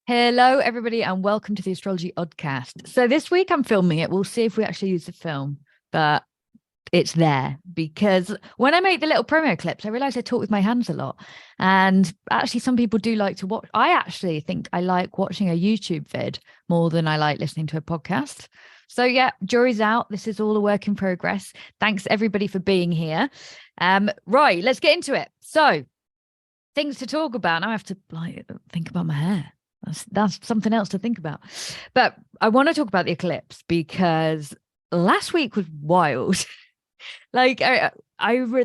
Hello, everybody, and welcome to the Astrology Oddcast. So this week I'm filming it. We'll see if we actually use the film, but it's there because when I make the little promo clips, I realize I talk with my hands a lot. And actually, some people do like to watch. I actually think I like watching a YouTube vid more than I like listening to a podcast. So yeah, jury's out. This is all a work in progress. Thanks everybody for being here. Right, let's get into it. So things to talk about. Now I have to think about my hair. That's something else to think about. But I want to talk about the eclipse because last week was wild. I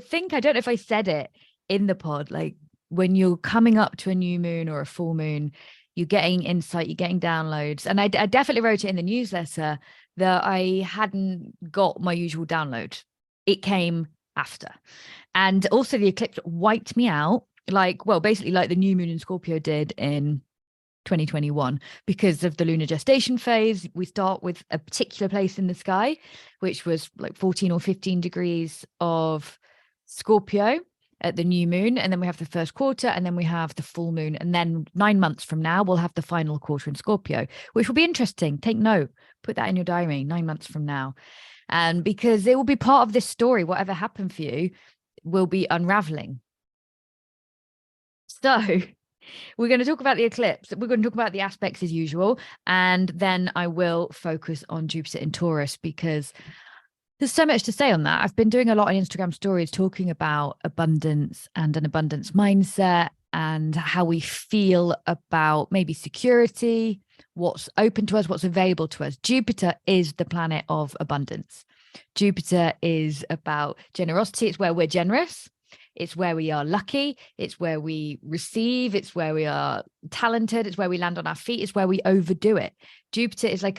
think, I don't know if I said it in the pod, like when you're coming up to a new moon or a full moon, you're getting insight, you're getting downloads. And I definitely wrote it in the newsletter that I hadn't got my usual download. It came after. And also the eclipse wiped me out, basically like the new moon in Scorpio did in 2021 because of the lunar gestation phase. We start with a particular place in the sky, which was like 14 or 15 degrees of Scorpio at the new moon. And then we have the first quarter, and then we have the full moon. And then 9 months from now, we'll have the final quarter in Scorpio, which will be interesting. Take note, put that in your diary, 9 months from now. And because it will be part of this story, whatever happened for you will be unraveling. So we're going to talk about the eclipse. We're going to talk about the aspects as usual. And then I will focus on Jupiter in Taurus because there's so much to say on that. I've been doing a lot on Instagram stories talking about abundance and an abundance mindset and how we feel about maybe security, what's open to us, what's available to us. Jupiter is the planet of abundance. Jupiter is about generosity. It's where we're generous. It's where we are lucky. It's where we receive. It's where we are talented. It's where we land on our feet. It's where we overdo it. Jupiter is like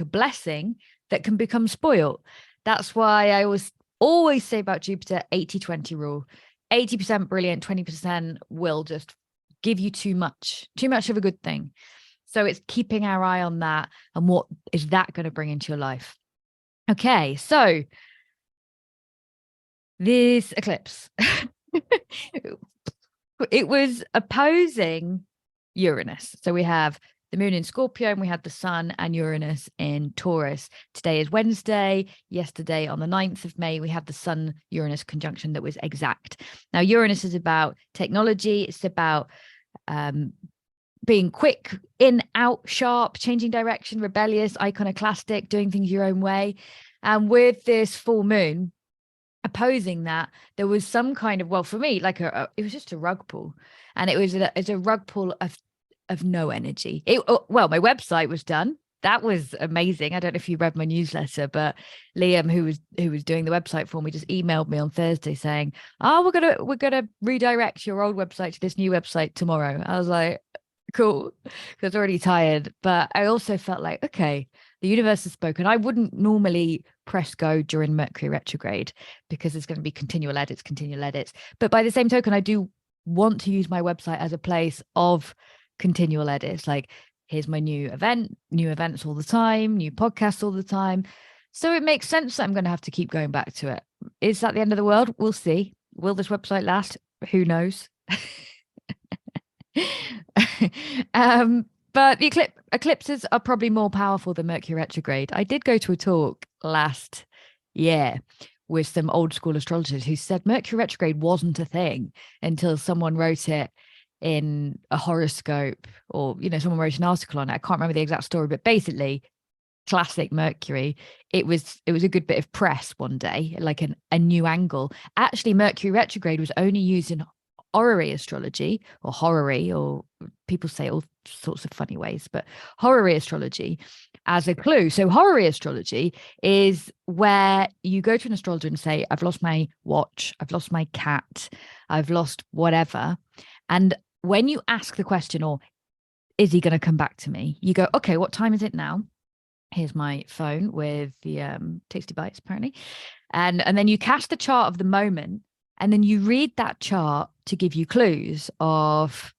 a blessing that can become spoiled. That's why I always say about Jupiter, 80-20 rule. 80% brilliant, 20% will just give you too much of a good thing. So it's keeping our eye on that and what is that going to bring into your life. Okay, so this eclipse, it was opposing Uranus. So we have the moon in Scorpio and we had the sun and Uranus in Taurus. Today is Wednesday. Yesterday on the 9th of May, we had the sun Uranus conjunction that was exact. Now, Uranus is about technology. It's about being quick, in, out, sharp, changing direction, rebellious, iconoclastic, doing things your own way. And with this full moon opposing that, there was some kind of, well, for me, like it was just a rug pull, and it's a rug pull of no energy. My website was done. That was amazing. I don't know if you read my newsletter, but Liam, who was doing the website for me, just emailed me on Thursday saying, "Oh, we're gonna redirect your old website to this new website tomorrow." I was like, cool, because I was already tired. But I also felt like, okay, the universe has spoken. I wouldn't normally press go during Mercury retrograde because there's going to be continual edits. But by the same token, I do want to use my website as a place of continual edits. Like, here's my new events all the time, new podcasts all the time. So it makes sense that I'm going to have to keep going back to it. Is that the end of the world? We'll see. Will this website last? Who knows? But the eclipses are probably more powerful than Mercury retrograde. I did go to a talk last year with some old school astrologers who said Mercury retrograde wasn't a thing until someone wrote it in a horoscope, or someone wrote an article on it. I can't remember the exact story, but basically, classic Mercury. It was a good bit of press one day, like a new angle. Actually, Mercury retrograde was only used in horary astrology, or horary, or people say all sorts of funny ways, but horary astrology as a clue. So horary astrology is where you go to an astrologer and say, I've lost my watch, I've lost my cat, I've lost whatever. And when you ask the question, or is he going to come back to me? You go, okay, what time is it now? Here's my phone with the tasty bites, apparently. And then you cast the chart of the moment, and then you read that chart to give you clues of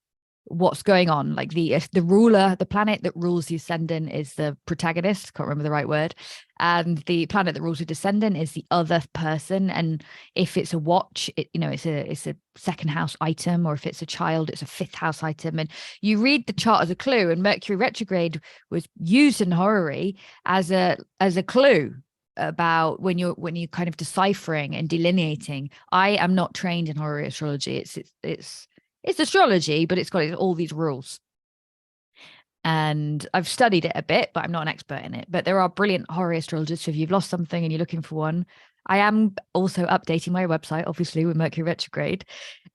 what's going on. Like the ruler, the planet that rules the ascendant is the protagonist, can't remember the right word, and the planet that rules the descendant is the other person. And if it's a watch, it's a second house item, or if it's a child, it's a fifth house item. And you read the chart as a clue, and Mercury retrograde was used in horary as a clue about when you're kind of deciphering and delineating. I am not trained in horary astrology. It's astrology, but it's got all these rules. And I've studied it a bit, but I'm not an expert in it. But there are brilliant horary astrologers. So if you've lost something and you're looking for one, I am also updating my website, obviously, with Mercury retrograde.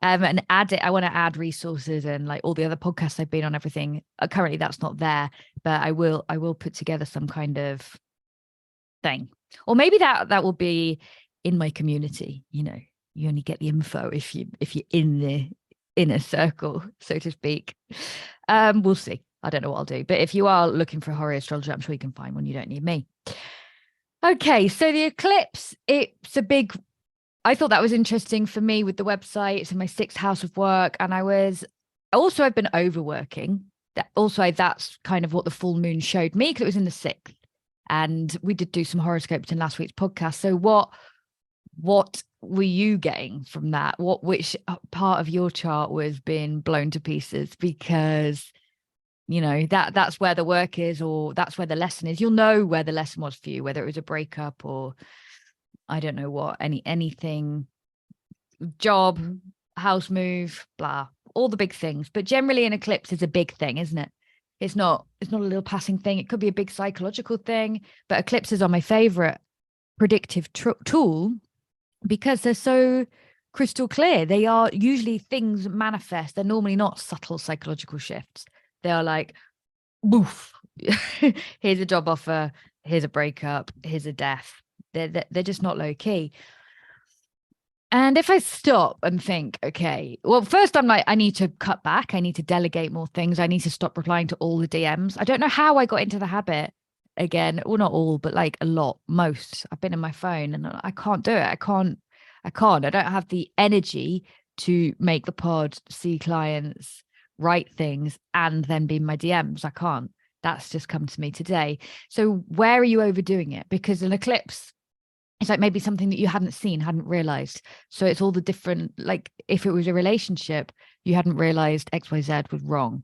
And I want to add resources and like all the other podcasts I've been on, everything. Currently, that's not there, but I will put together some kind of thing. Or maybe that will be in my community. You only get the info if you're in the inner circle, so to speak. We'll see. I don't know what I'll do, but if you are looking for a horary astrologer, I'm sure you can find one. You don't need me. Okay, so the eclipse, it's a big, I thought that was interesting for me with the website. It's in my 6th house of work, and I've been overworking. That's kind of what the full moon showed me, because it was in the 6th, and we did do some horoscopes in last week's podcast. So what were you getting from that? Which part of your chart was being blown to pieces? Because that's where the work is, or that's where the lesson is. You'll know where the lesson was for you, whether it was a breakup or I don't know what, anything, job, house move, blah, all the big things. But generally an eclipse is a big thing, isn't it? It's not a little passing thing. It could be a big psychological thing, but eclipses are my favorite predictive tool, because they're so crystal clear. They are usually things manifest. They're normally not subtle psychological shifts. They are like, boof, here's a job offer, here's a breakup, here's a death. They're just not low key. And if I stop and think, okay, well, first I'm like, I need to cut back. I need to delegate more things. I need to stop replying to all the DMs. I don't know how I got into the habit again. Well, not all, but like a lot, most. I've been in my phone and I can't do it. I can't. I don't have the energy to make the pod, see clients, write things, and then be in my DMs. I can't. That's just come to me today. So where are you overdoing it? Because an eclipse, it's like maybe something that you hadn't seen, hadn't realized. So it's all the different, like if it was a relationship, you hadn't realized XYZ was wrong.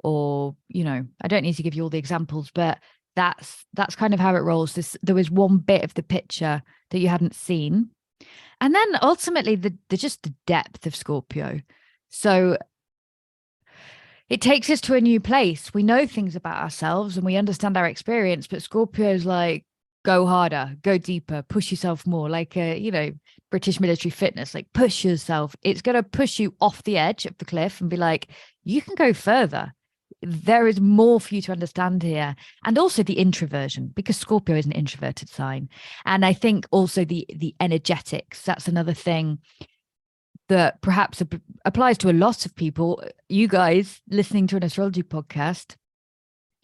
Or, I don't need to give you all the examples, but that's kind of how it rolls. There was one bit of the picture that you hadn't seen. And then ultimately just the depth of Scorpio. So it takes us to a new place. We know things about ourselves and we understand our experience, but Scorpio's like, go harder, go deeper, push yourself more, like British military fitness, like push yourself. It's going to push you off the edge of the cliff and be like, you can go further. There is more for you to understand here. And also the introversion, because Scorpio is an introverted sign. And I think also the energetics, that's another thing that perhaps applies to a lot of people. You guys listening to an astrology podcast,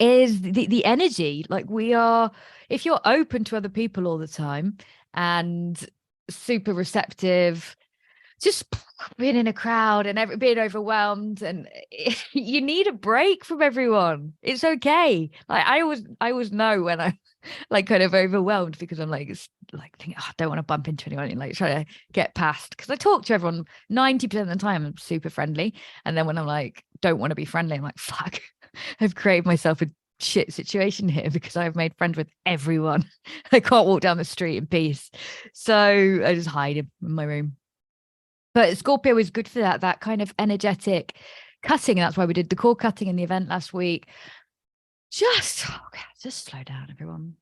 is the energy. Like if you're open to other people all the time and super receptive, just being in a crowd and being overwhelmed, and you need a break from everyone. It's okay. Like I always know when I'm like kind of overwhelmed, because I'm like thinking, I don't want to bump into anyone, and like trying to get past, because I talk to everyone 90% of the time. I'm super friendly, and then when I'm like don't want to be friendly, I'm like, fuck, I've created myself a shit situation here because I've made friends with everyone. I can't walk down the street in peace, so I just hide in my room. But Scorpio is good for that kind of energetic cutting. That's why we did the core cutting in the event last week. Just slow down, everyone.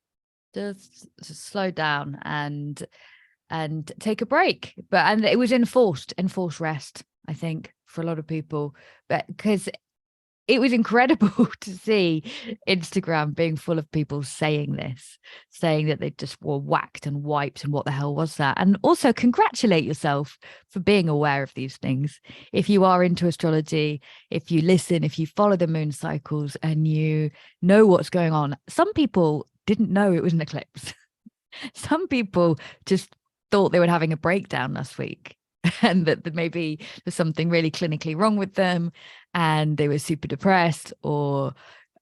Just slow down and take a break. And it was enforced rest, I think, for a lot of people, but because it was incredible to see Instagram being full of people saying that they just were whacked and wiped, and what the hell was that? And also congratulate yourself for being aware of these things. If you are into astrology, if you listen, if you follow the moon cycles and you know what's going on. Some people didn't know it was an eclipse. Some people just thought they were having a breakdown last week. and that maybe there's something really clinically wrong with them and they were super depressed or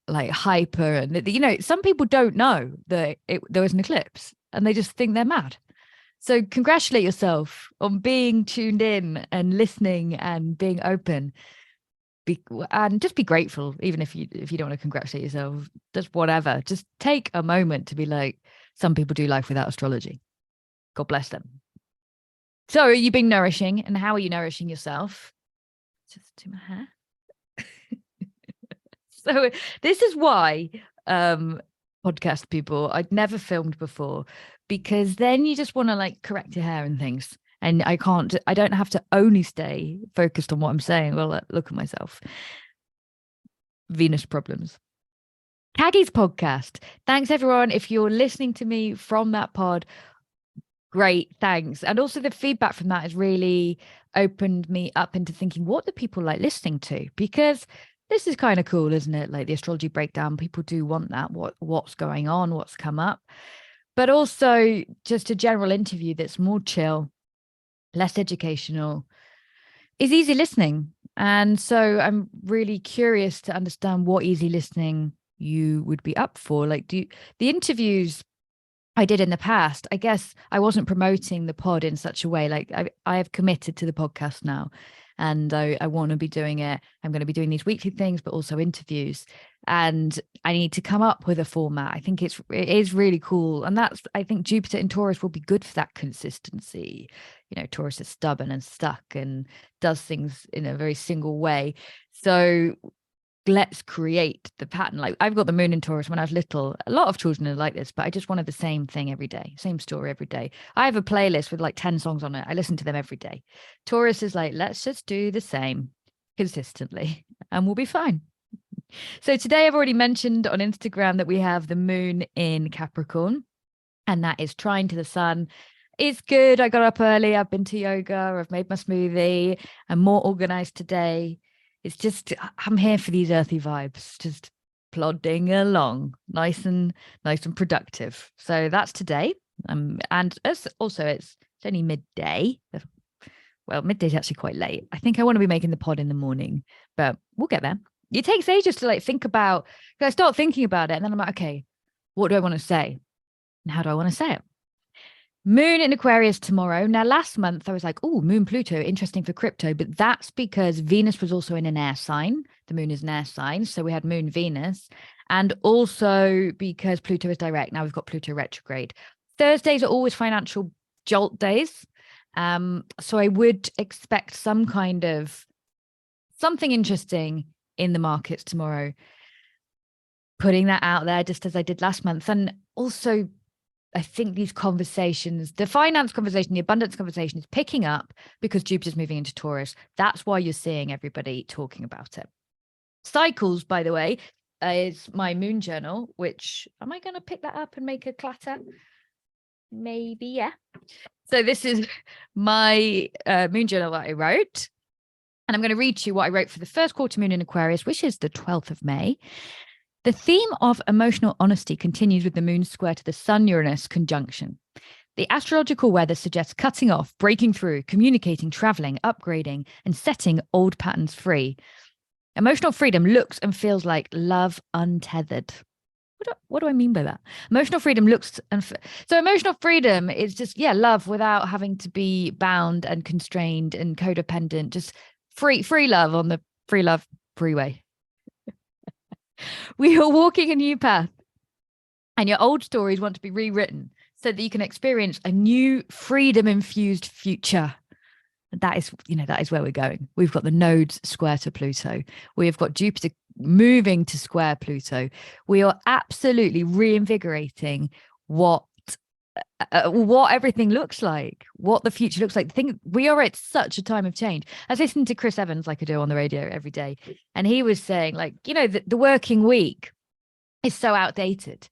like hyper. And, you know, some people don't know that there was an eclipse and they just think they're mad. So congratulate yourself on being tuned in and listening and being open. And just be grateful, even if you don't want to congratulate yourself, just whatever. Just take a moment to be like, some people do life without astrology. God bless them. So are you being nourishing, and how are you nourishing yourself? Just do my hair. So this is why podcast people, I'd never filmed before, because then you just want to like correct your hair and things. And I don't have to only stay focused on what I'm saying. Well, look at myself. Venus problems. Caggie's podcast. Thanks, everyone. If you're listening to me from that pod, great, thanks. And also the feedback from that has really opened me up into thinking, what do people like listening to? Because this is kind of cool, isn't it? Like the astrology breakdown, people do want that. What's going on? What's come up? But also just a general interview that's more chill, less educational, is easy listening. And so I'm really curious to understand what easy listening you would be up for. Like, the interviews I did in the past, I guess I wasn't promoting the pod in such a way. Like I have committed to the podcast now, and I want to be doing it. I'm going to be doing these weekly things, but also interviews. And I need to come up with a format. I think it is really cool. And I think Jupiter in Taurus will be good for that consistency. You know, Taurus is stubborn and stuck and does things in a very single way. So let's create the pattern. Like I've got the moon in Taurus. When I was little, a lot of children are like this, but I just wanted the same thing every day, same story every day. I have a playlist with like 10 songs on it. I listen to them every day. Taurus is like, let's just do the same consistently and we'll be fine. So today I've already mentioned on Instagram that we have the moon in Capricorn, and that is trine to the sun. It's good. I got up early. I've been to yoga. I've made my smoothie. I'm more organized today. It's just, I'm here for these earthy vibes, just plodding along, nice and productive. So that's today. And also it's only midday. Well, midday's actually quite late. I think I want to be making the pod in the morning, but we'll get there. It takes ages to like think about, because I start thinking about it and then I'm like, okay, what do I want to say? And how do I want to say it? Moon in Aquarius tomorrow. Now, last month I was like, oh, Moon Pluto, interesting for crypto. But that's because Venus was also in an air sign. The moon is an air sign. So we had Moon Venus. And also because Pluto is direct. Now we've got Pluto retrograde. Thursdays are always financial jolt days. So I would expect some kind of something interesting in the markets tomorrow. Putting that out there just as I did last month. And also, I think these conversations, the finance conversation, the abundance conversation is picking up because Jupiter's moving into Taurus. That's why you're seeing everybody talking about it. Cycles, by the way, is my moon journal, which, am I going to pick that up and make a clatter? Maybe, yeah. So this is my moon journal that I wrote. And I'm going to read to you what I wrote for the first quarter moon in Aquarius, which is the 12th of May. The theme of emotional honesty continues with the moon square to the Sun-Uranus conjunction. The astrological weather suggests cutting off, breaking through, communicating, traveling, upgrading, and setting old patterns free. Emotional freedom looks and feels like love untethered. What do I mean by that? Emotional freedom looks so emotional freedom is just, love without having to be bound and constrained and codependent. Just free love on the free love freeway. We are walking a new path, and your old stories want to be rewritten so that you can experience a new freedom-infused future. That is where we're going. We've got the nodes square to Pluto. We've got Jupiter moving to square Pluto. We are absolutely reinvigorating what everything looks like, what the future looks like. We are at such a time of change. I was listening to Chris Evans, like I do on the radio every day, and he was saying, like, the working week is so outdated,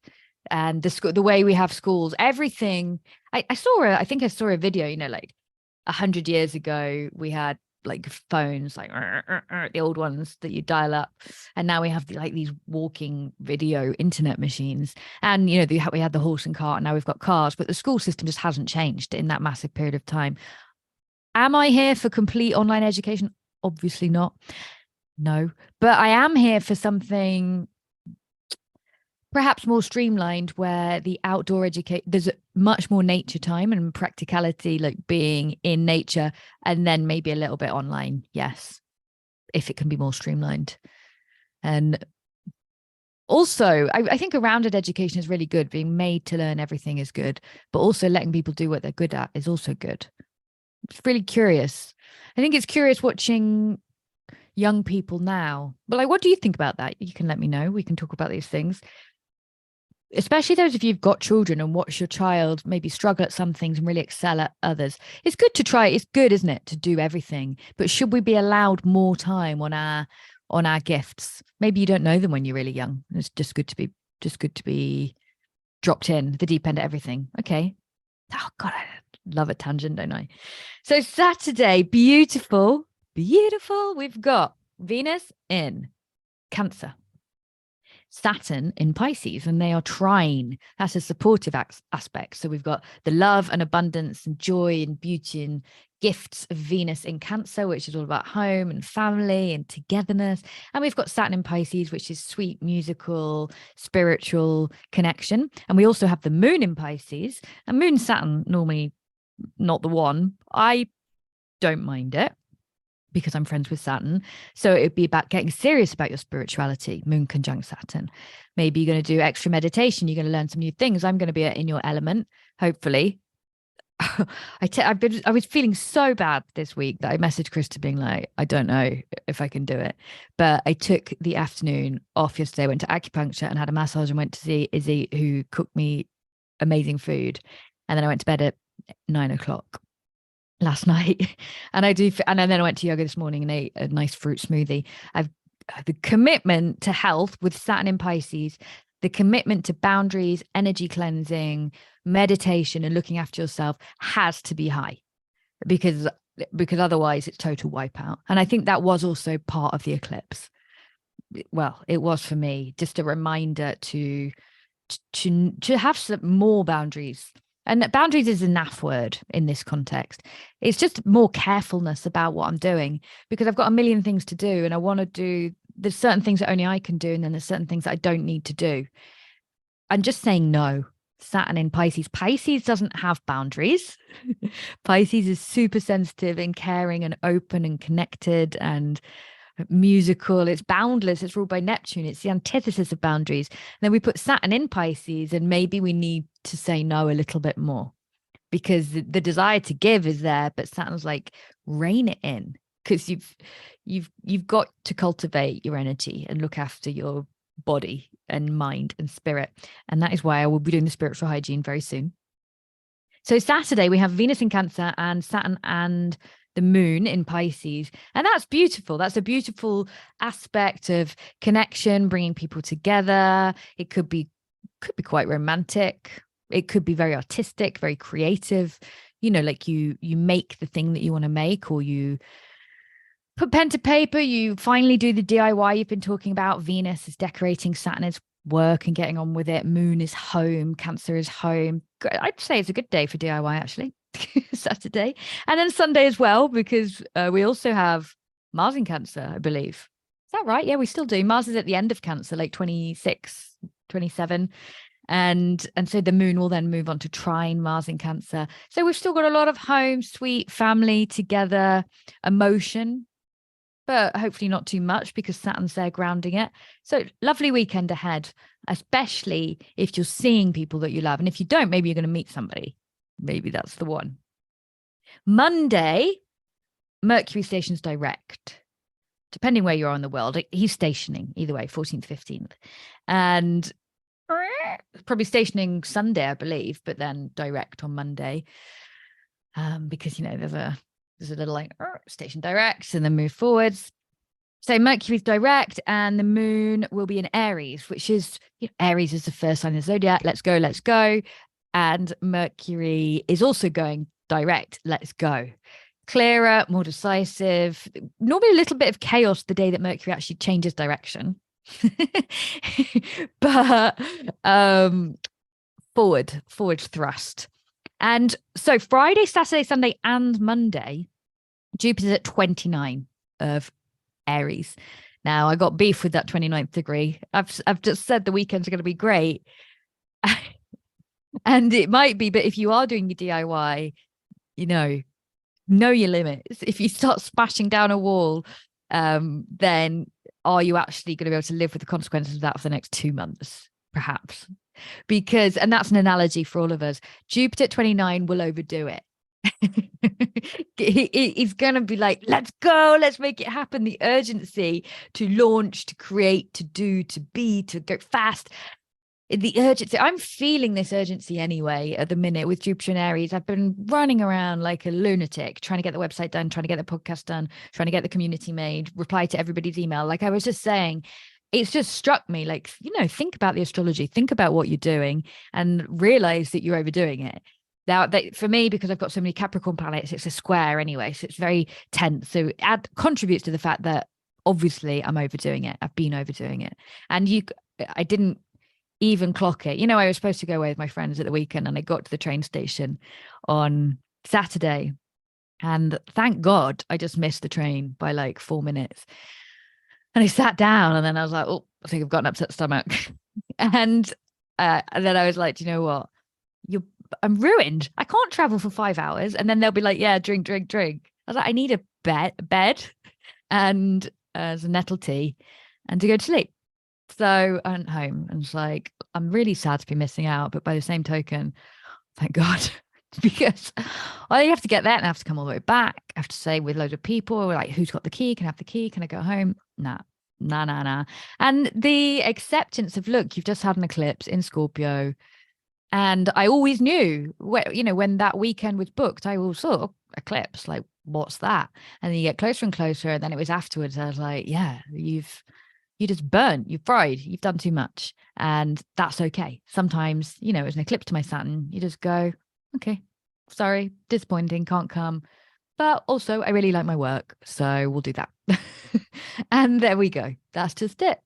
and the way we have schools, everything. I think I saw a video, like 100 years ago we had like phones, like the old ones that you dial up, and now we have these walking video internet machines, and we had the horse and cart, and now we've got cars, but the school system just hasn't changed in that massive period of time. Am I here for complete online education? Obviously not. No, but I am here for something perhaps more streamlined, where the outdoor education, there's much more nature time and practicality, like being in nature, and then maybe a little bit online. Yes, if it can be more streamlined. And also, I think a rounded education is really good. Being made to learn everything is good, but also letting people do what they're good at is also good. It's really curious. I think it's curious watching young people now. But like, what do you think about that? You can let me know. We can talk about these things, especially those of you who've got children and watch your child maybe struggle at some things and really excel at others. It's good to try. It's good, isn't it, to do everything? But should we be allowed more time on our gifts? Maybe you don't know them when you're really young. It's just good to be dropped in the deep end of everything. Okay. Oh God, I love a tangent, don't I? So Saturday, beautiful. We've got Venus in Cancer, Saturn in Pisces, and they are trine. That's a supportive aspect. So we've got the love and abundance and joy and beauty and gifts of Venus in Cancer, which is all about home and family and togetherness. And we've got Saturn in Pisces, which is sweet, musical, spiritual connection. And we also have the moon in Pisces, and moon Saturn, normally not the one. I don't mind it, because I'm friends with Saturn. So it'd be about getting serious about your spirituality, moon conjunct Saturn. Maybe you're going to do extra meditation. You're going to learn some new things. I'm going to be in your element, hopefully. I was feeling so bad this week that I messaged Krista being like, I don't know if I can do it. But I took the afternoon off yesterday, went to acupuncture and had a massage, and went to see Izzy, who cooked me amazing food. And then I went to bed at 9:00 last night. And then I went to yoga this morning and ate a nice fruit smoothie. I've the commitment to health with Saturn in Pisces, the commitment to boundaries, energy cleansing, meditation, and looking after yourself has to be high, because otherwise it's total wipeout. And I think that was also part of the eclipse. Well, it was for me, just a reminder to have some more boundaries. And boundaries is a naff word in this context. It's just more carefulness about what I'm doing, because I've got a million things to do, and I want to do, there's certain things that only I can do, and then there's certain things that I don't need to do. I'm just saying no. Saturn in Pisces. Pisces doesn't have boundaries. Pisces is super sensitive and caring and open and connected and musical. It's boundless. It's ruled by Neptune. It's the antithesis of boundaries. And then we put Saturn in Pisces, and maybe we need to say no a little bit more, because the desire to give is there, but Saturn's like, rein it in, because you've got to cultivate your energy and look after your body and mind and spirit. And that is why I will be doing the spiritual hygiene very soon. So Saturday we have Venus in Cancer and Saturn and the moon in Pisces. And that's beautiful. That's a beautiful aspect of connection, bringing people together. It could be quite romantic. It could be very artistic, very creative. You know, like you make the thing that you want to make, or you put pen to paper, you finally do the DIY you've been talking about. Venus is decorating, Saturn is work and getting on with it. Moon is home, Cancer is home. I'd say it's a good day for DIY, actually. Saturday. And then Sunday as well, because we also have Mars in Cancer, I believe. Is that right? Yeah, we still do. Mars is at the end of Cancer, like 26, 27. And so the moon will then move on to trine Mars in Cancer. So we've still got a lot of home, sweet family together, emotion, but hopefully not too much, because Saturn's there grounding it. So lovely weekend ahead, especially if you're seeing people that you love. And if you don't, maybe you're going to meet somebody. Maybe that's the one. Monday, Mercury stations direct. Depending where you are in the world, he's stationing either way, 14th, 15th. And probably stationing Sunday, I believe, but then direct on Monday. Because, you know, there's a little like station direct and then move forwards. So Mercury's direct, and the moon will be in Aries, which is, you know, Aries is the first sign of the zodiac. Let's go. And Mercury is also going direct. Let's go. Clearer, more decisive. Normally a little bit of chaos the day that Mercury actually changes direction. But forward thrust. And so Friday, Saturday, Sunday, and Monday, Jupiter's at 29 of Aries. Now, I got beef with that 29th degree. I've just said the weekends are going to be great. And it might be, but if you are doing your DIY, know your limits. If you start smashing down a wall, then are you actually going to be able to live with the consequences of that for the next 2 months? Perhaps. And that's an analogy for all of us. Jupiter at 29 will overdo it. He's going to be like, let's go, let's make it happen. The urgency to launch, to create, to do, to be, to go fast. The urgency, I'm feeling this urgency anyway at the minute with Jupiter and Aries. I've been running around like a lunatic, trying to get the website done, trying to get the podcast done, trying to get the community made, reply to everybody's email. Like I was just saying, it's just struck me, like, think about the astrology, think about what you're doing and realize that you're overdoing it. Now, for me, because I've got so many Capricorn planets, it's a square anyway, so it's very tense. So it contributes to the fact that obviously I'm overdoing it. I've been overdoing it. And I didn't even clock it. I was supposed to go away with my friends at the weekend, and I got to the train station on Saturday, and thank God I just missed the train by like 4 minutes. And I sat down, and then I was like, oh, I think I've got an upset stomach. and then I was like, do you know what? I'm ruined. I can't travel for 5 hours. And then they'll be like, yeah, drink. I was like, I need a bed and some nettle tea and to go to sleep. So I went home and was like, I'm really sad to be missing out. But by the same token, thank God, because I have to get there and I have to come all the way back. I have to say with loads of people, like, who's got the key? Can I have the key? Can I go home? Nah. And the acceptance of, look, you've just had an eclipse in Scorpio. And I always knew, when that weekend was booked, I always thought, eclipse, like, what's that? And then you get closer and closer. And then it was afterwards, I was like, yeah, you just burnt, you've fried, you've done too much. And that's okay. Sometimes, as an eclipse to my Saturn, you just go, okay, sorry, disappointing, can't come. But also, I really like my work, so we'll do that. And there we go. That's just it.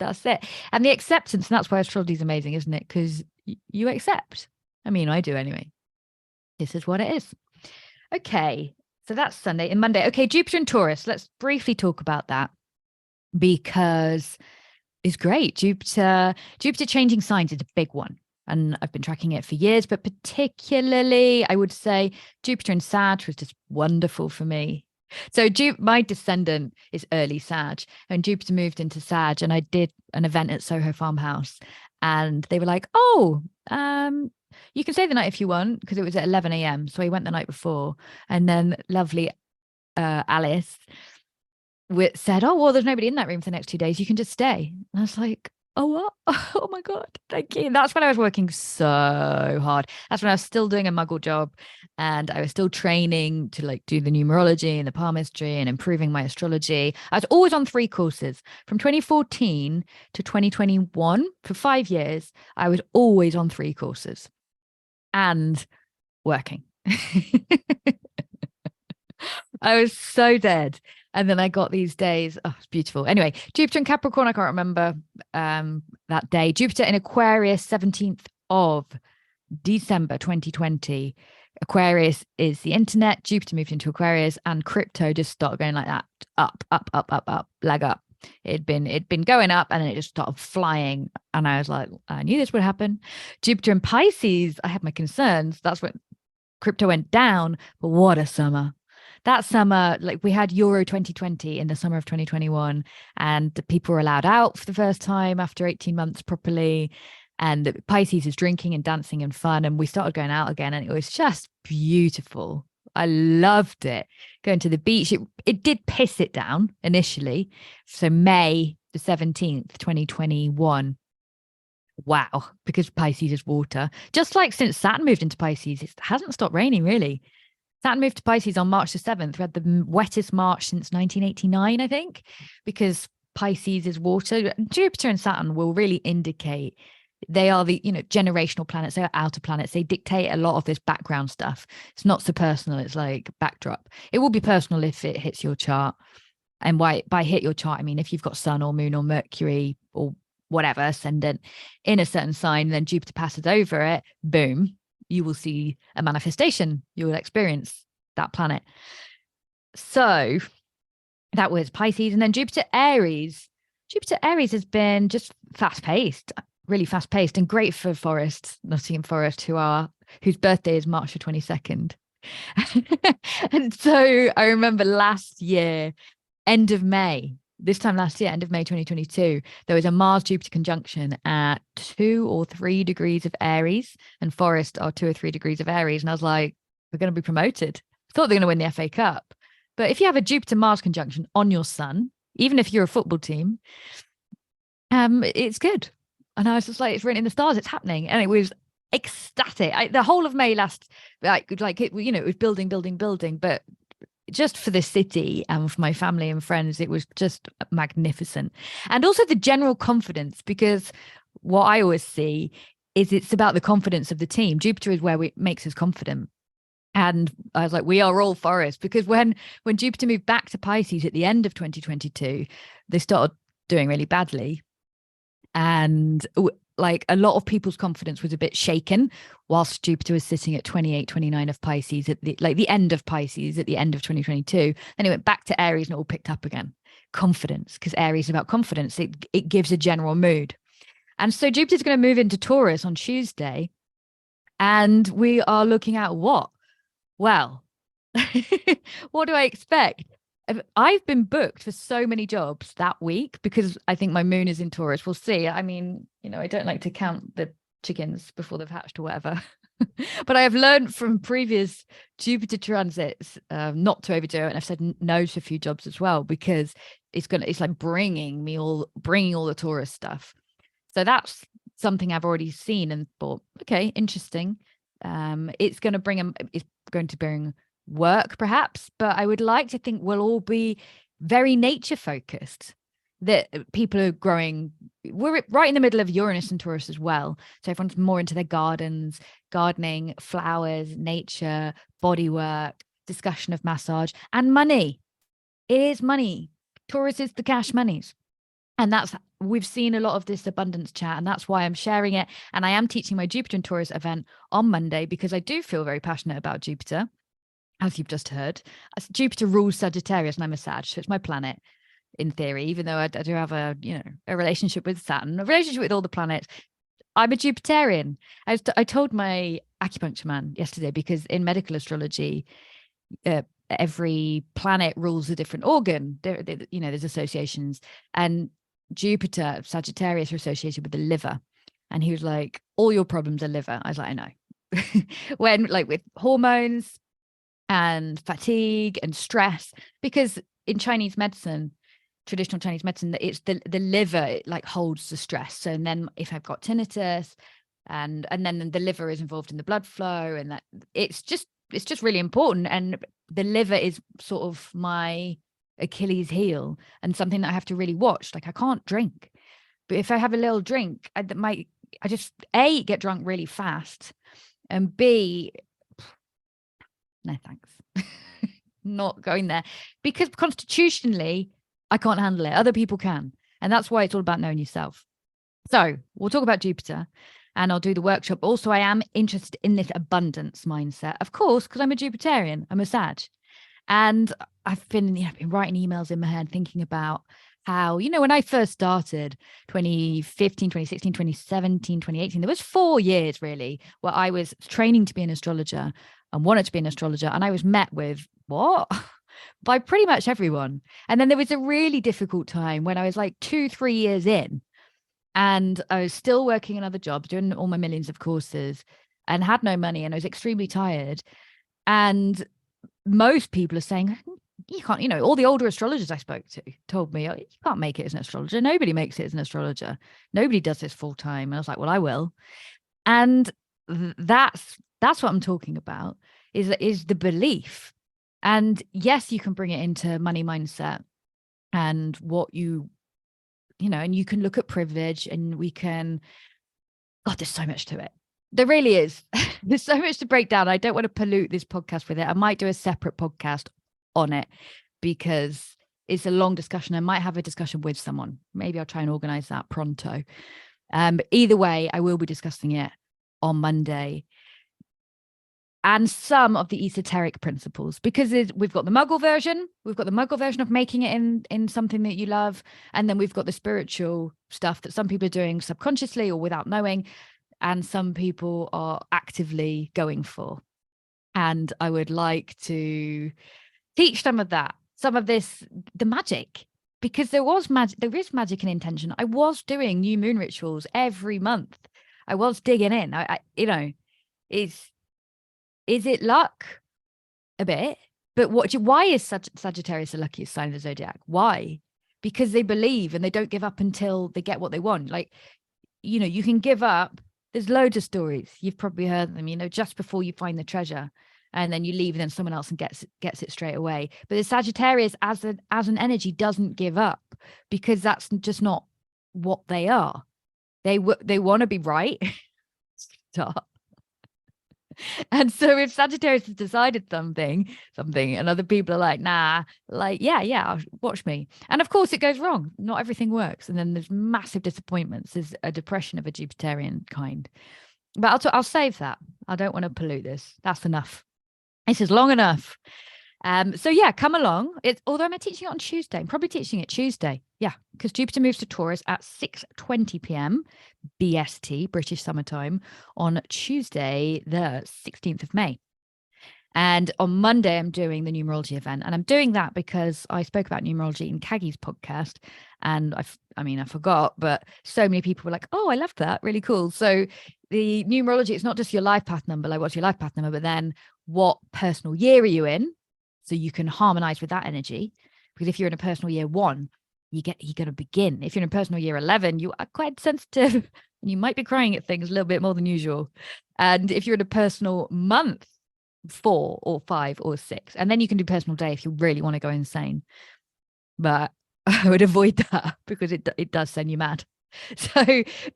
That's it. And the acceptance, and that's why astrology is amazing, isn't it? Because you accept. I mean, I do anyway. This is what it is. Okay, so that's Sunday and Monday. Okay, Jupiter and Taurus. Let's briefly talk about that, because it's great. Jupiter changing signs is a big one. And I've been tracking it for years, but particularly, I would say Jupiter and Sag was just wonderful for me. So my descendant is early Sag, and Jupiter moved into Sag, and I did an event at Soho Farmhouse, and they were like, oh, you can stay the night if you want, because it was at 11 a.m. So I went the night before, and then lovely Alice said, oh, well, there's nobody in that room for the next 2 days. You can just stay. And I was like, oh, what? Oh my God, thank you. That's when I was working so hard. That's when I was still doing a muggle job, and I was still training to like do the numerology and the palmistry and improving my astrology. I was always on 3 courses from 2014 to 2021. For 5 years, I was always on 3 courses and working. I was so dead. And then I got these days. Oh, it's beautiful. Anyway, Jupiter in Capricorn, I can't remember that day. Jupiter in Aquarius, 17th of December 2020. Aquarius is the internet. Jupiter moved into Aquarius, and crypto just started going like that. Up, leg up. It'd been going up, and then it just started flying. And I was like, I knew this would happen. Jupiter in Pisces, I had my concerns. That's when crypto went down. But what a summer. That summer, like, we had Euro 2020 in the summer of 2021, and the people were allowed out for the first time after 18 months properly. And Pisces is drinking and dancing and fun. And we started going out again, and it was just beautiful. I loved it. Going to the beach. It did piss it down initially. So May the 17th, 2021. Wow. Because Pisces is water. Just like since Saturn moved into Pisces, it hasn't stopped raining really. Saturn moved to Pisces on March the 7th. We had the wettest March since 1989, I think, because Pisces is water. Jupiter and Saturn will really indicate they are the, generational planets. They are outer planets. They dictate a lot of this background stuff. It's not so personal. It's like backdrop. It will be personal if it hits your chart. And by hit your chart, I mean, if you've got Sun or Moon or Mercury or whatever ascendant in a certain sign, then Jupiter passes over it, boom, you will see a manifestation. You will experience that planet. So that was Pisces, and then Jupiter Aries. Jupiter Aries has been just fast paced, really fast paced, and great for Forest, Nottingham Forest, whose birthday is March the 22nd. And so I remember last year, end of May, this time last year, end of May 2022, there was a Mars Jupiter conjunction at 2 or 3 degrees of Aries, and Forest are 2 or 3 degrees of Aries. And I was like, we're going to be promoted. I thought they're going to win the FA Cup. But if you have a Jupiter Mars conjunction on your sun, even if you're a football team, it's good. And I was just like, it's written in the stars, it's happening. And it was ecstatic. The whole of May last, it was building. But just for the city and for my family and friends, it was just magnificent. And also the general confidence, because what I always see is it's about the confidence of the team. Jupiter is where it makes us confident. And I was like, we are all Forest, because when Jupiter moved back to Pisces at the end of 2022, they started doing really badly. And like a lot of people's confidence was a bit shaken whilst Jupiter was sitting at 28, 29 of Pisces at the end of Pisces at the end of 2022. Then it went back to Aries and it all picked up again. Confidence, because Aries is about confidence. It gives a general mood. And so Jupiter's going to move into Taurus on Tuesday. And we are looking at what? Well, what do I expect? I've been booked for so many jobs that week because I think my moon is in Taurus. We'll see. I mean, I don't like to count the chickens before they've hatched or whatever. But I have learned from previous Jupiter transits not to overdo it. And I've said no to a few jobs as well, because it's like bringing all the Taurus stuff. So that's something I've already seen and thought, okay, interesting. It's going to bring work perhaps, but I would like to think we'll all be very nature focused, that people are growing. We're right in the middle of Uranus and Taurus as well, so everyone's more into their gardens, gardening, flowers, nature, body work, discussion of massage, and money. It is money. Taurus is the cash monies. And we've seen a lot of this abundance chat, and that's why I'm sharing it. And I am teaching my Jupiter and Taurus event on Monday, because I do feel very passionate about Jupiter, as you've just heard. Jupiter rules Sagittarius, and I'm a Sag, so it's my planet in theory, even though I do have a relationship with Saturn, a relationship with all the planets. I'm a Jupiterian. I told my acupuncture man yesterday, because in medical astrology, every planet rules a different organ. There's associations, and Jupiter, Sagittarius, are associated with the liver. And he was like, all your problems are liver. I was like, I know. When with hormones and fatigue and stress, because in Chinese medicine, traditional Chinese medicine, it's the liver, it holds the stress. So then if I've got tinnitus and then the liver is involved in the blood flow, and that it's just really important. And the liver is sort of my Achilles heel, and something that I have to really watch. I can't drink, but if I have a little drink, I just A, get drunk really fast, and B, no thanks. Not going there, because constitutionally I can't handle it. Other people can. And that's why it's all about knowing yourself. So we'll talk about Jupiter, and I'll do the workshop. Also, I am interested in this abundance mindset, of course, because I'm a Jupiterian, I'm a Sag. And I've been writing emails in my head, thinking about how, when I first started 2015, 2016, 2017, 2018, there was 4 years really where I was training to be an astrologer and wanted to be an astrologer. And I was met with, what? By pretty much everyone. And then there was a really difficult time when I was 2-3 years in, and I was still working another job, doing all my millions of courses, and had no money, and I was extremely tired. And most people are saying, you can't, all the older astrologers I spoke to told me, you can't make it as an astrologer. Nobody makes it as an astrologer. Nobody does this full time. And I was like, well, I will. And that's what I'm talking about, is the belief. And yes, you can bring it into money mindset and what and you can look at privilege, and we can, God, there's so much to it. There really is. There's so much to break down. I don't want to pollute this podcast with it. I might do a separate podcast on it, because it's a long discussion. I might have a discussion with someone. Maybe I'll try and organize that pronto. But either way, I will be discussing it on Monday. and some of the esoteric principles, because we've got the muggle version, of making it in something that you love, and then we've got the spiritual stuff that some people are doing subconsciously or without knowing, and some people are actively going for. And I would like to teach some of that, some of this, the magic, because there is magic and intention. I was doing new moon rituals every month. I was digging in. Is it luck? A bit. But why is Sagittarius the luckiest sign of the zodiac? Why? Because they believe and they don't give up until they get what they want. Like, you can give up. There's loads of stories. You've probably heard them, just before you find the treasure, and then you leave and then someone else gets it straight away. But the Sagittarius as an energy doesn't give up, because that's just not what they are. They want to be right. Stop. And so if Sagittarius has decided something, and other people are like, nah, like, yeah, watch me. And of course it goes wrong. Not everything works. And then there's massive disappointments. There's a depression of a Jupiterian kind. But I'll save that. I don't want to pollute this. That's enough. This is long enough. So yeah, come along. Although I'm teaching it on Tuesday. I'm probably teaching it Tuesday. Yeah, because Jupiter moves to Taurus at 6:20 p.m. BST, British summertime, on Tuesday, the 16th of May. And on Monday, I'm doing the numerology event. And I'm doing that because I spoke about numerology in Kaggy's podcast. And I forgot, but so many people were like, oh, I loved that. Really cool. So the numerology, it's not just your life path number, like what's your life path number, but then what personal year are you in? So you can harmonize with that energy. Because if you're in a personal year 1, you're going to begin. If you're in a personal year 11, you are quite sensitive and you might be crying at things a little bit more than usual. And if you're in a personal month 4 or 5 or 6, and then you can do personal day if you really want to go insane. But I would avoid that because it does send you mad. So,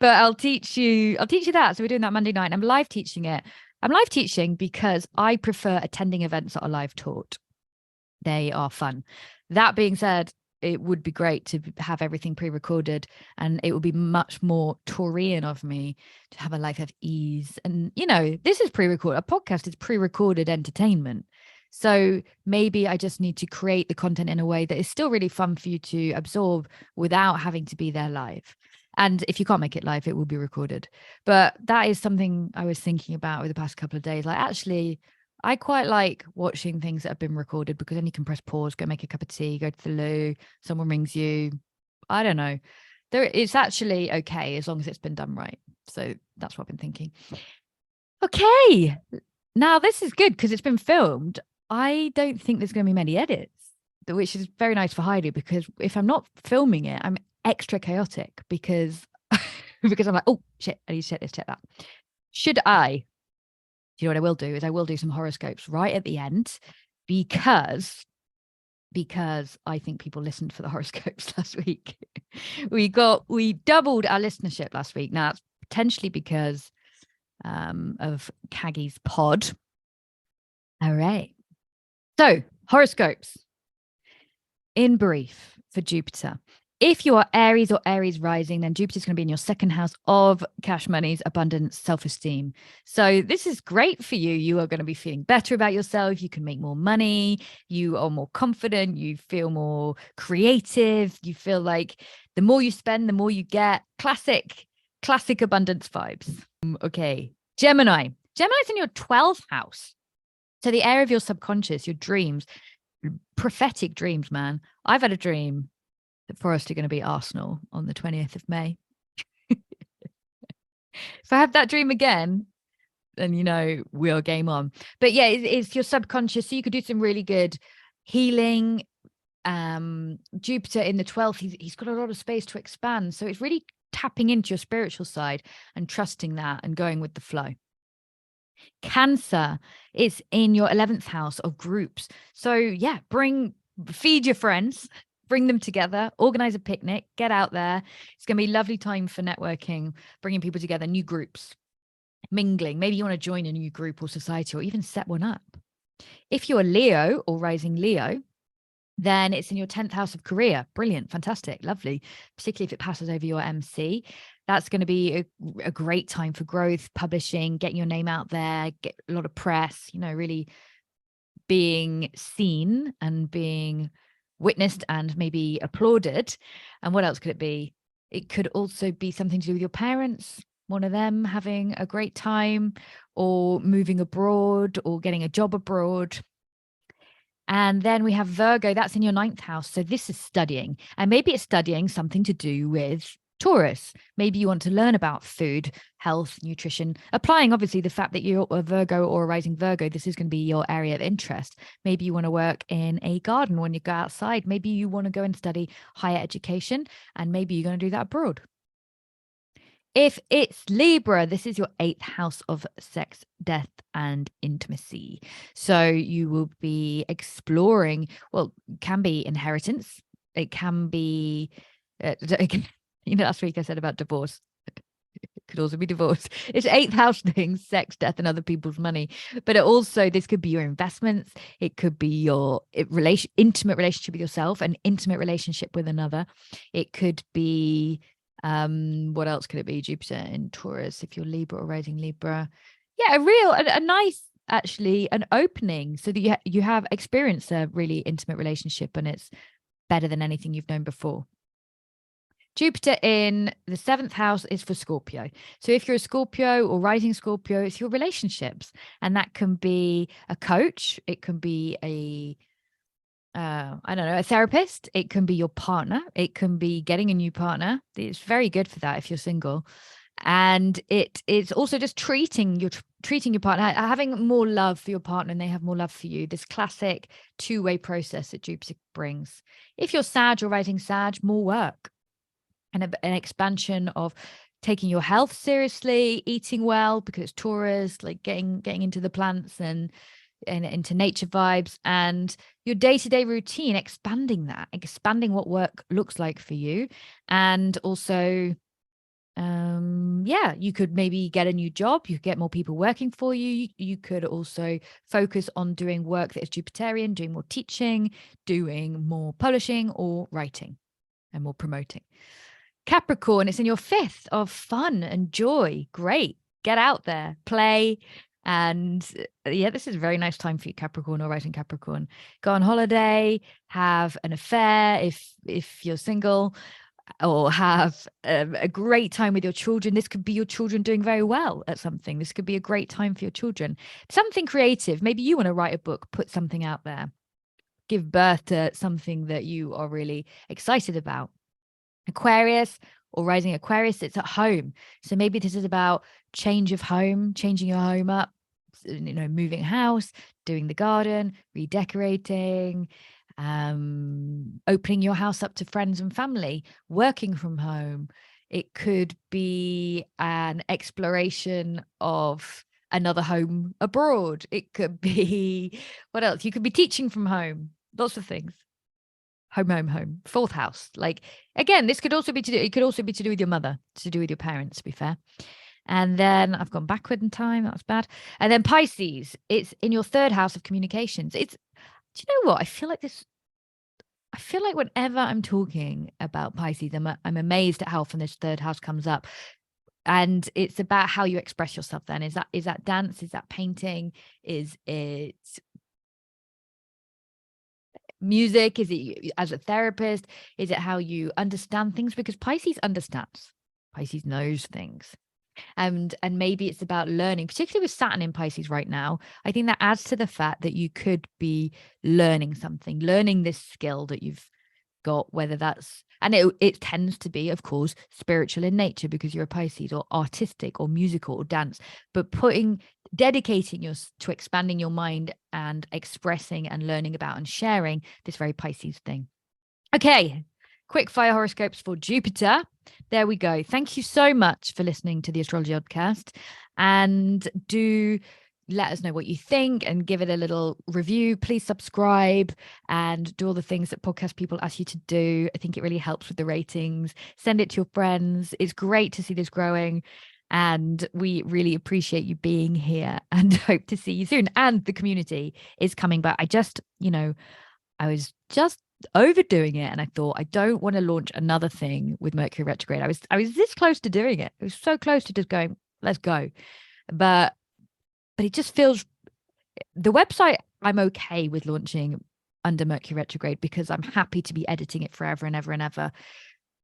but I'll teach you that. So we're doing that Monday night. I'm live teaching it. I'm live teaching because I prefer attending events that are live taught. They are fun. That being said, it would be great to have everything pre-recorded, and it would be much more Taurian of me to have a life of ease. And, this is pre-recorded. A podcast is pre-recorded entertainment. So maybe I just need to create the content in a way that is still really fun for you to absorb without having to be there live. And if you can't make it live, it will be recorded. But that is something I was thinking about over the past couple of days. Like, actually, I quite like watching things that have been recorded, because then you can press pause, go make a cup of tea, go to the loo, someone rings you. I don't know. It's actually okay as long as it's been done right. So that's what I've been thinking. Okay. Now this is good because it's been filmed. I don't think there's going to be many edits, which is very nice for Heidi, because if I'm not filming it, I'm extra chaotic because I'm like, oh shit, I need to check that. Should I? Do you know what I will do? I will do some horoscopes right at the end, because I think people listened for the horoscopes last week. we doubled our listenership last week. Now it's potentially because of Kaggy's pod. All right. So horoscopes in brief for Jupiter. If you are Aries or Aries rising, then Jupiter's going to be in your second house of cash, monies, abundance, self-esteem. So this is great for you. You are going to be feeling better about yourself. You can make more money. You are more confident. You feel more creative. You feel like the more you spend, the more you get. Classic abundance vibes. Okay. Gemini. Gemini's in your 12th house. So the area of your subconscious, your dreams, prophetic dreams, man. I've had a dream that Forest are going to beat Arsenal on the 20th of May. If I have that dream again, then, we are game on. But yeah, it's your subconscious. So you could do some really good healing. Jupiter in the 12th, he's got a lot of space to expand. So it's really tapping into your spiritual side and trusting that and going with the flow. Cancer is in your 11th house of groups. So yeah, feed your friends. Bring them together, organize a picnic, get out there. It's going to be a lovely time for networking, bringing people together, new groups, mingling. Maybe you want to join a new group or society, or even set one up. If you're Leo or rising Leo, Then it's in your 10th house of career. Brilliant. Fantastic. Lovely. Particularly if it passes over your MC. That's going to be a great time for growth, publishing, getting your name out there, get a lot of press, really being seen and being witnessed and maybe applauded. And what else could it be? It could also be something to do with your parents, one of them having a great time, or moving abroad, or getting a job abroad. And then we have Virgo, that's in your 9th house. So this is studying. And maybe it's studying something to do with Taurus. Maybe you want to learn about food, health, nutrition, applying obviously the fact that you're a Virgo or a rising Virgo. This is going to be your area of interest. Maybe you want to work in a garden when you go outside. Maybe you want to go and study higher education, and maybe you're going to do that abroad. If it's Libra, this is your 8th house of sex, death, and intimacy. So you will be exploring, well, it can be inheritance. It can be, last week I said about divorce. It could also be divorce. It's 8th house things, sex, death, and other people's money. But this could be your investments. It could be your intimate relationship with yourself, an intimate relationship with another. It could be, what else could it be? Jupiter in Taurus, if you're Libra or rising Libra. Yeah, a nice, actually, an opening so that you have experienced a really intimate relationship, and it's better than anything you've known before. Jupiter in the 7th house is for Scorpio. So if you're a Scorpio or rising Scorpio, it's your relationships. And that can be a coach. It can be a therapist. It can be your partner. It can be getting a new partner. It's very good for that if you're single. And it's also just treating your partner, having more love for your partner, and they have more love for you. This classic two-way process that Jupiter brings. If you're Sag or rising Sag, more work and an expansion of taking your health seriously, eating well because it's Taurus, like getting into the plants and into nature vibes, and your day-to-day routine, expanding what work looks like for you. And also, you could maybe get a new job. You could get more people working for you. You could also focus on doing work that is Jupiterian, doing more teaching, doing more publishing or writing, and more promoting. Capricorn, it's in your 5th of fun and joy. Great. Get out there, play. And this is a very nice time for you, Capricorn or rising Capricorn. Go on holiday, have an affair if you're single, or have a great time with your children. This could be your children doing very well at something. This could be a great time for your children. Something creative. Maybe you want to write a book, put something out there, give birth to something that you are really excited about. Aquarius or rising Aquarius, it's at home. So maybe this is about change of home, changing your home up, moving house, doing the garden, redecorating, opening your house up to friends and family, working from home. It could be an exploration of another home abroad. It could be, what else? You could be teaching from home, lots of things. Home, 4th house. Like, again, this could also be to do with your mother, to do with your parents, to be fair. And then I've gone backward in time. That was bad. And then Pisces, it's in your 3rd house of communications. Do you know what? I feel like whenever I'm talking about Pisces, I'm amazed at how often this 3rd house comes up. And it's about how you express yourself then. Is that dance? Is that painting? Is it music? Is it as a therapist? Is it how you understand things? Because Pisces understands. Pisces knows things. And maybe it's about learning, particularly with Saturn in Pisces right now. I think that adds to the fact that you could be learning something, learning this skill that you've got, whether that's, and it tends to be, of course, spiritual in nature because you're a Pisces, or artistic or musical or dance, but dedicating to expanding your mind and expressing and learning about and sharing this very Pisces thing. Okay, quick fire horoscopes for Jupiter. There we go. Thank you so much for listening to the Astrology Oddcast, and do let us know what you think and give it a little review. Please subscribe and do all the things that podcast people ask you to do. I think it really helps with the ratings. Send it to your friends. It's great to see this growing, and we really appreciate you being here and hope to see you soon. And the community is coming back. I just, I was just overdoing it, and I thought, I don't want to launch another thing with Mercury retrograde. I was this close to doing it. It was so close to just going, let's go. But it just feels, the website I'm okay with launching under Mercury retrograde because I'm happy to be editing it forever and ever and ever.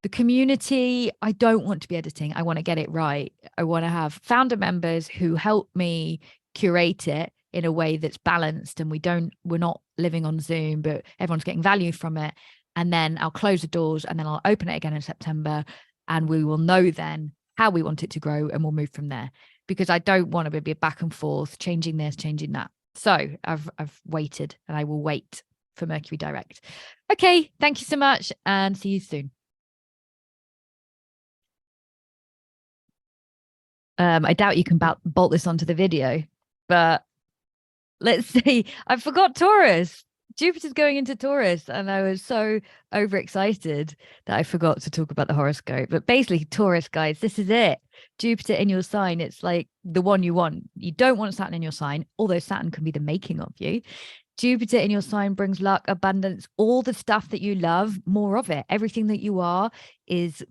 The community, I don't want to be editing. I want to get it right. I want to have founder members who help me curate it in a way that's balanced, and we're not living on Zoom, but everyone's getting value from it. And then I'll close the doors, and then I'll open it again in September, and we will know then how we want it to grow, and we'll move from there, because I don't want to be back and forth, changing this, changing that. So I've waited, and I will wait for Mercury direct. Okay, thank you so much, and see you soon. I doubt you can bolt this onto the video, but let's see. I forgot Taurus. Jupiter's going into Taurus, and I was so overexcited that I forgot to talk about the horoscope. But basically, Taurus, guys, this is it. Jupiter in your sign. It's like the one you want. You don't want Saturn in your sign, although Saturn can be the making of you. Jupiter in your sign brings luck, abundance, all the stuff that you love, more of it. Everything that you are is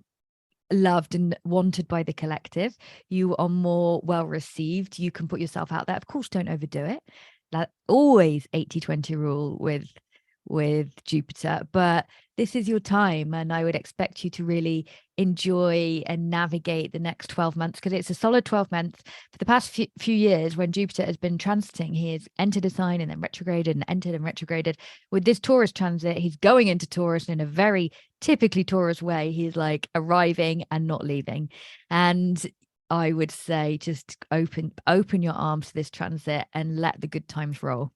loved and wanted by the collective. You are more well received. You can put yourself out there. Of course, don't overdo it. That always 80-20 rule with Jupiter, but this is your time, and I would expect you to really enjoy and navigate the next 12 months, because it's a solid 12 months. For the past few years, when Jupiter has been transiting, he has entered a sign and then retrograded and entered and retrograded. With this Taurus transit, he's going into Taurus in a very typically Taurus way. He's like arriving and not leaving. And I would say just open your arms to this transit and let the good times roll.